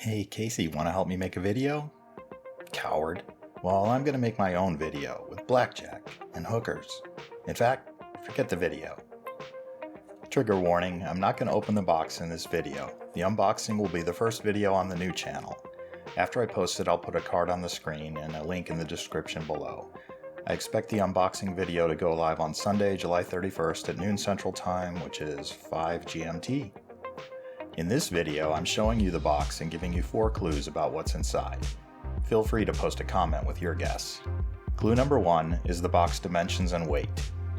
Hey Casey, want to help me make a video? Coward. Well, I'm going to make my own video with blackjack and hookers. In fact, forget the video. Trigger warning, I'm not going to open the box in this video. The unboxing will be the first video on the new channel. After I post it, I'll put a card on the screen and a link in the description below. I expect the unboxing video to go live on Sunday, July 31st at noon Central Time, which is 5 GMT. In this video, I'm showing you the box and giving you 4 clues about what's inside. Feel free to post a comment with your guess. Clue number 1 is the box dimensions and weight.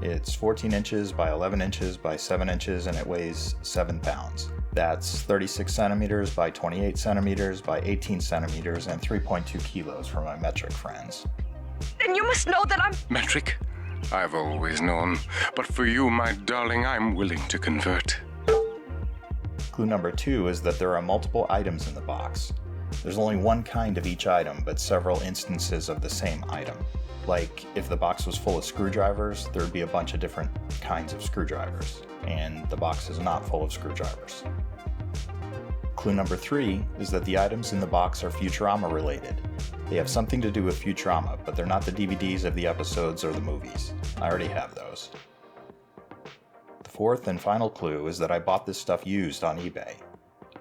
It's 14 inches by 11 inches by 7 inches and it weighs 7 pounds. That's 36 centimeters by 28 centimeters by 18 centimeters and 3.2 kilos for my metric friends. Then you must know that I'm... Metric? I've always known. But for you, my darling, I'm willing to convert. Clue number 2 is that there are multiple items in the box. There's only one kind of each item, but several instances of the same item. Like, if the box was full of screwdrivers, there'd be a bunch of different kinds of screwdrivers, and the box is not full of screwdrivers. Clue number 3 is that the items in the box are Futurama related. They have something to do with Futurama, but they're not the DVDs of the episodes or the movies. I already have those. The fourth and final clue is that I bought this stuff used on eBay.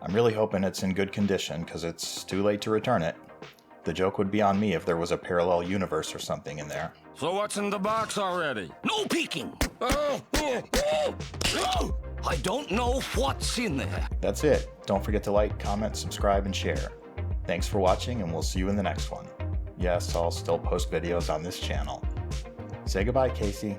I'm really hoping it's in good condition because it's too late to return it. The joke would be on me if there was a parallel universe or something in there. So what's in the box already? No peeking! I don't know what's in there. That's it. Don't forget to like, comment, subscribe, and share. Thanks for watching, and we'll see you in the next one. Yes, I'll still post videos on this channel. Say goodbye, Casey.